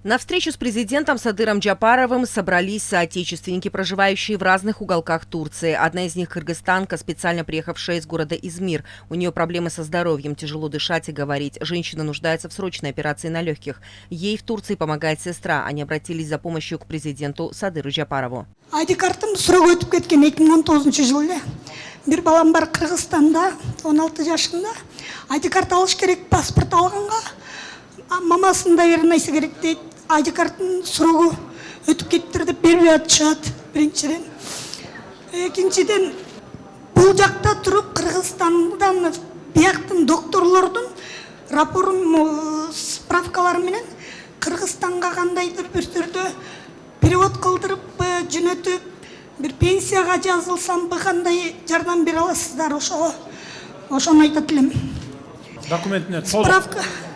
На встречу с президентом Садыром Джапаровым собрались соотечественники, проживающие в разных уголках Турции. Одна из них – кыргызстанка, специально приехавшая из города Измир. У нее проблемы со здоровьем, тяжело дышать и говорить. Женщина нуждается в срочной операции на легких. Ей в Турции помогает сестра. Они обратились за помощью к президенту Садыру Джапарову. ID-картым срок өтүп кеткен 2019 жылы. Бир балам бар Кыргызстанда, 16 жашында. ID-карт алыш керек, паспорт алганга. Мамасында бир нерсе керек дейт. ID-карттын срогу өтүп кетиптир деп бербей атышат. Биринчиден. Экинчиден, бул жакта туруп Кыргызстандан бияктын докторлордун рапорун, справкалары менен Кыргызстанга кандайдыр бир түрдө перевод кылдырып, жөнөтүп, бир пенсияга жазылсам, кандай жардам бере аласыздар, ошону айтат элем. Документине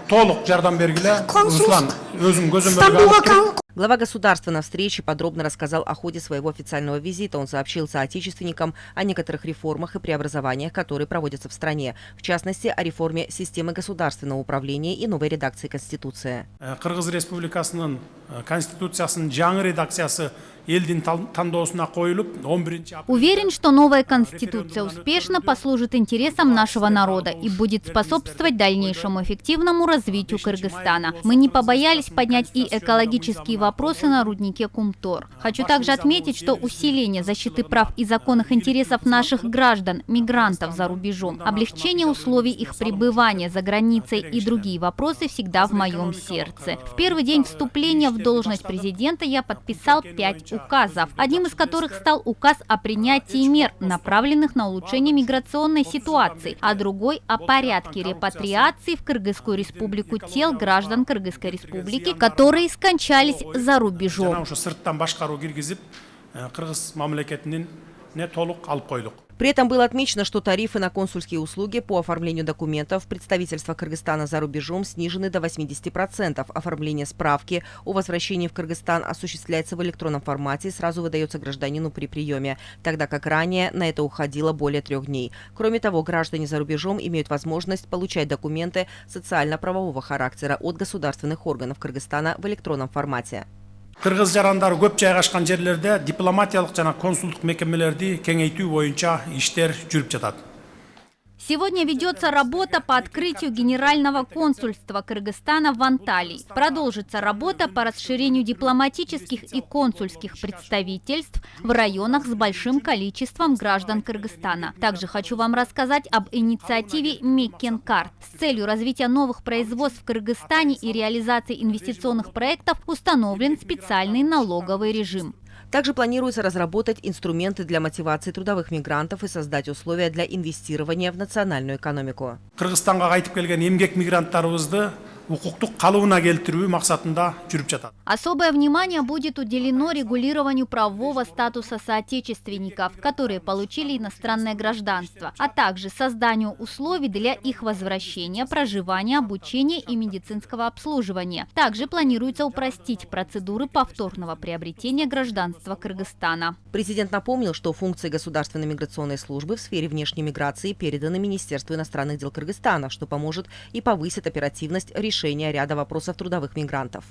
толук жардам бергиле. Руслан, өзүң көзөмөлгө алып туруп. Глава государства на встрече подробно рассказал о ходе своего официального визита. Он сообщил соотечественникам о некоторых реформах и преобразованиях, которые проводятся в стране. В частности, о реформе системы государственного управления и новой редакции Конституции. Кыргыз Республикасынын Конституциясынын жаңы редакциясы элдин тандоосуна коюлуп, 11 апрелда. Уверен, что новая Конституция успешно послужит интересам нашего народа и будет способствовать дальнейшему эффективному развитию Кыргызстана. Мы не побоялись поднять и экологические вопросы на руднике Кумтор. Хочу также отметить, что усиление защиты прав и законных интересов наших граждан, мигрантов за рубежом, облегчение условий их пребывания за границей и другие вопросы всегда в моем сердце. В первый день вступления в должность президента я подписал 5 указов, одним из которых стал указ о принятии мер, направленных на улучшение миграционной ситуации, а другой о порядке репатриации в Кыргызскую республику тел граждан Кыргызской республики, которые скончались за рубежом. При этом было отмечено, что тарифы на консульские услуги по оформлению документов представительства Кыргызстана за рубежом снижены до 80%. Оформление справки о возвращении в Кыргызстан осуществляется в электронном формате и сразу выдается гражданину при приеме, тогда как ранее на это уходило более 3 дней. Кроме того, граждане за рубежом имеют возможность получать документы социально-правового характера от государственных органов Кыргызстана в электронном формате. Кыргыз жарандары көп жайгашкан жерлерде дипломатиялык жана консулдук мекемелерди кеңейтүү боюнча иштер жүрүп жатат. Сегодня ведется работа по открытию Генерального консульства Кыргызстана в Анталии. Продолжится работа по расширению дипломатических и консульских представительств в районах с большим количеством граждан Кыргызстана. Также хочу вам рассказать об инициативе Меккенкарт. С целью развития новых производств в Кыргызстане и реализации инвестиционных проектов установлен специальный налоговый режим. Также планируется разработать инструменты для мотивации трудовых мигрантов и создать условия для инвестирования в национальную экономику. Кыргызстанга кайтып келген эмгек мигранттарыбызды укуктук калыбына келтирүү максатында жүрүп жатат. Особое внимание будет уделено регулированию правового статуса соотечественников, которые получили иностранное гражданство, а также созданию условий для их возвращения, проживания, обучения и медицинского обслуживания. Также планируется упростить процедуры повторного приобретения гражданства Кыргызстана. Президент напомнил, что функции Государственной миграционной службы в сфере внешней миграции переданы Министерству иностранных дел Кыргызстана, что поможет и повысит оперативность решения ряда вопросов трудовых мигрантов.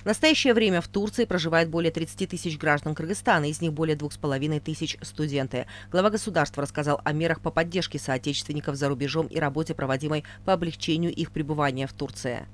В настоящее время в Турции проживает более 30 тысяч граждан Кыргызстана, из них более 2500 студенты. Глава государства рассказал о мерах по поддержке соотечественников за рубежом и работе, проводимой по облегчению их пребывания в Турции.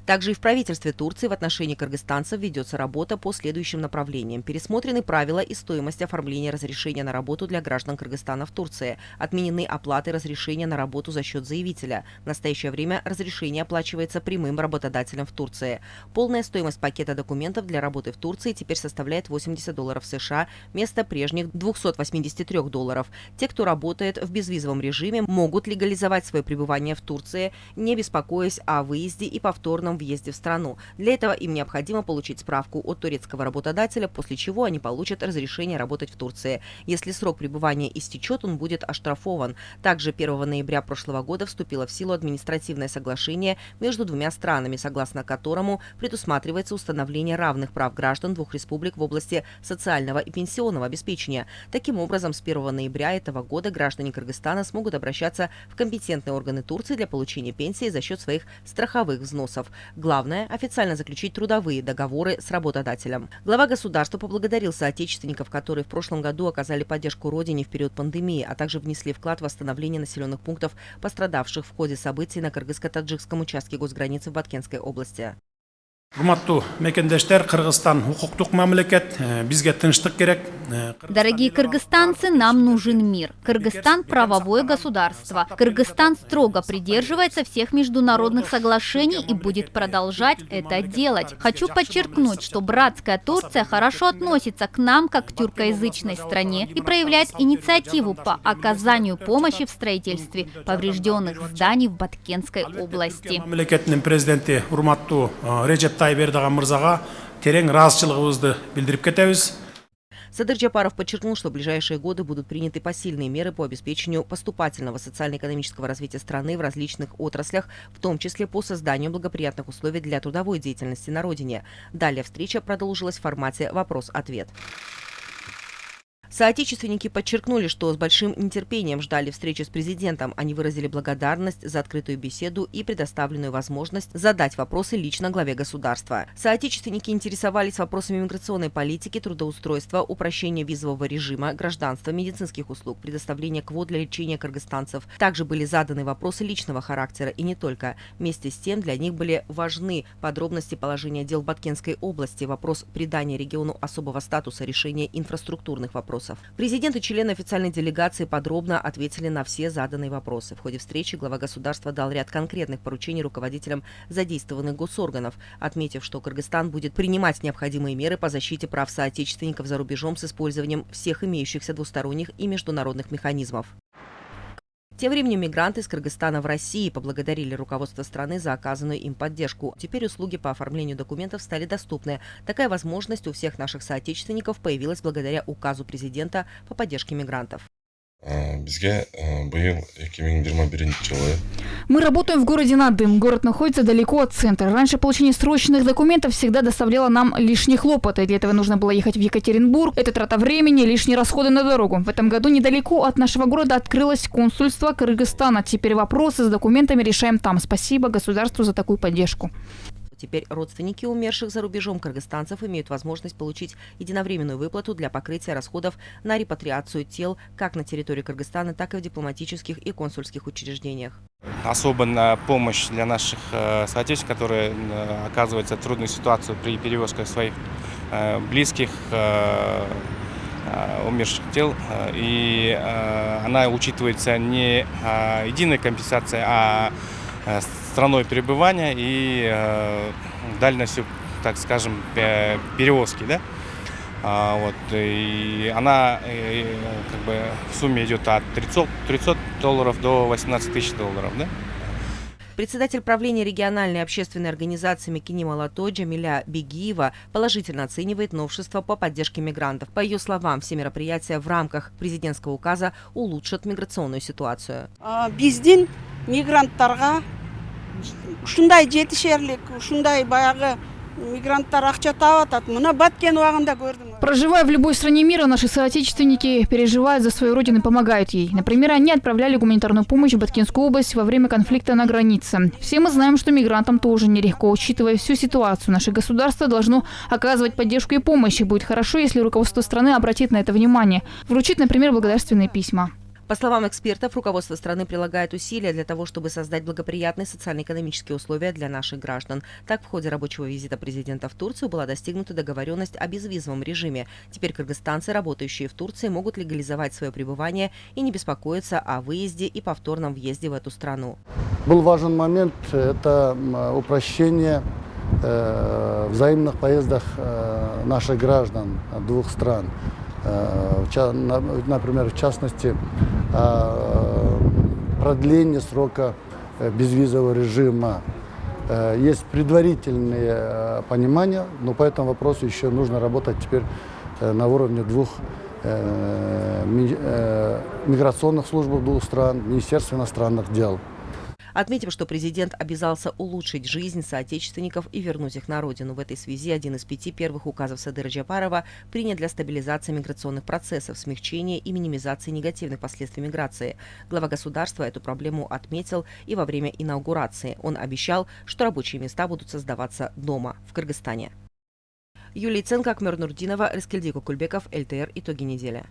Также и в правительстве Турции в отношении кыргызстанцев ведется работа по следующим направлениям. Пересмотрены правила и стоимость оформления разрешения на работу для граждан Кыргызстана в Турции. Отменены оплаты разрешения на работу за счет заявителя. В настоящее время разрешение оплачивается прямым работодателем в Турции. Полная стоимость пакета документов для работы в Турции теперь составляет $80 США вместо прежних $283. Те, кто работает в безвизовом режиме, могут легализовать свое пребывание в Турции, не беспокоясь о выезде и повторном въезде в страну. Для этого им необходимо получить справку от турецкого работодателя, после чего они получат разрешение работать в Турции. Если срок пребывания истечет, он будет оштрафован. Также 1 ноября прошлого года вступило в силу административное соглашение между двумя странами, согласно которому предусматривается установление равных прав граждан двух республик в области социального и пенсионного обеспечения. Таким образом, с 1 ноября этого года граждане Кыргызстана смогут обращаться в компетентные органы Турции для получения пенсии за счет своих страховых взносов. Главное – официально заключить трудовые договоры с работодателем. Глава государства поблагодарил соотечественников, которые в прошлом году оказали поддержку родине в период пандемии, а также внесли вклад в восстановление населенных пунктов, пострадавших в ходе событий на кыргызско-таджикском участке госграницы в Баткенской области. Урматтуу мекендештер, Кыргызстан укуктук мамлекет, бизге тынчтык керек. Дорогие кыргызстанцы, нам нужен мир. Кыргызстан – правовое государство. Кыргызстан строго придерживается всех международных соглашений и будет продолжать это делать. Хочу подчеркнуть, что братская Турция хорошо относится к нам, как к тюркоязычной стране, и проявляет инициативу по оказанию помощи в строительстве поврежденных зданий в Баткенской области. Президенти урматтуу Режеп Тайип Эрдоган мырзага терең ыраазычылыгыбызды билдирип кетебиз. Садыр Джапаров подчеркнул, что в ближайшие годы будут приняты посильные меры по обеспечению поступательного социально-экономического развития страны в различных отраслях, в том числе по созданию благоприятных условий для трудовой деятельности на родине. Далее встреча продолжилась в формате «Вопрос-ответ». Соотечественники подчеркнули, что с большим нетерпением ждали встречи с президентом. Они выразили благодарность за открытую беседу и предоставленную возможность задать вопросы лично главе государства. Соотечественники интересовались вопросами миграционной политики, трудоустройства, упрощения визового режима, гражданства, медицинских услуг, предоставления квот для лечения кыргызстанцев. Также были заданы вопросы личного характера и не только. Вместе с тем для них были важны подробности положения дел в Баткенской области, вопрос придания региону особого статуса, решения инфраструктурных вопросов. Президент и члены официальной делегации подробно ответили на все заданные вопросы. В ходе встречи глава государства дал ряд конкретных поручений руководителям задействованных госорганов, отметив, что Кыргызстан будет принимать необходимые меры по защите прав соотечественников за рубежом с использованием всех имеющихся двусторонних и международных механизмов. Тем временем мигранты из Кыргызстана в России поблагодарили руководство страны за оказанную им поддержку. Теперь услуги по оформлению документов стали доступны. Такая возможность у всех наших соотечественников появилась благодаря указу президента по поддержке мигрантов. Мы работаем в городе Надым. Город находится далеко от центра. Раньше получение срочных документов всегда доставляло нам лишние хлопоты. Для этого нужно было ехать в Екатеринбург. Это трата времени, лишние расходы на дорогу. В этом году недалеко от нашего города открылось консульство Кыргызстана. Теперь вопросы с документами решаем там. Спасибо государству за такую поддержку. Теперь родственники умерших за рубежом кыргызстанцев имеют возможность получить единовременную выплату для покрытия расходов на репатриацию тел как на территории Кыргызстана, так и в дипломатических и консульских учреждениях. Особенно помощь для наших соотечественников, которые оказываются в трудную ситуацию при перевозке своих близких, умерших тел. И она учитывается не единой компенсацией, а страной пребывания и дальностью, так скажем, перевозки, да? И она как бы в сумме идет от $300 до $18 тысяч, да? Председатель правления региональной общественной организации Мекиним Алатой Джамиля Бегиева положительно оценивает новшества по поддержке мигрантов. По ее словам, все мероприятия в рамках президентского указа улучшат миграционную ситуацию. Биздин мигранттарга ушундай жетишерлик, ушундай баягы мигранттар акча таап атат. Мына Баткен убагында көрдүм. Проживая в любой стране мира, наши соотечественники переживают за свою родину и помогают ей. Например, они отправляли гуманитарную помощь в Баткенскую область во время конфликта на границе. Все мы знаем, что мигрантам тоже нелегко. Учитывая всю ситуацию, наше государство должно оказывать поддержку и помощь. И будет хорошо, если руководство страны обратит на это внимание. Вручит, например, благодарственные письма. По словам экспертов, руководство страны прилагает усилия для того, чтобы создать благоприятные социально-экономические условия для наших граждан. Так, в ходе рабочего визита президента в Турцию была достигнута договоренность о безвизовом режиме. Теперь кыргызстанцы, работающие в Турции, могут легализовать свое пребывание и не беспокоиться о выезде и повторном въезде в эту страну. Был важен момент – это упрощение взаимных поездок наших граждан двух стран. Например, в частности, продление срока безвизового режима. есть предварительные понимания, но по этому вопросу еще нужно работать теперь на уровне двух миграционных служб двух стран, Министерства иностранных дел. Отметим, что президент обязался улучшить жизнь соотечественников и вернуть их на родину. В этой связи один из 5 первых указов Садыра Джапарова принят для стабилизации миграционных процессов, смягчения и минимизации негативных последствий миграции. Глава государства эту проблему отметил и во время инаугурации. Он обещал, что рабочие места будут создаваться дома, в Кыргызстане. Юлия Ценко, Акмер Нурдинова, Рескельди Кукульбеков, ЛТР. Итоги недели.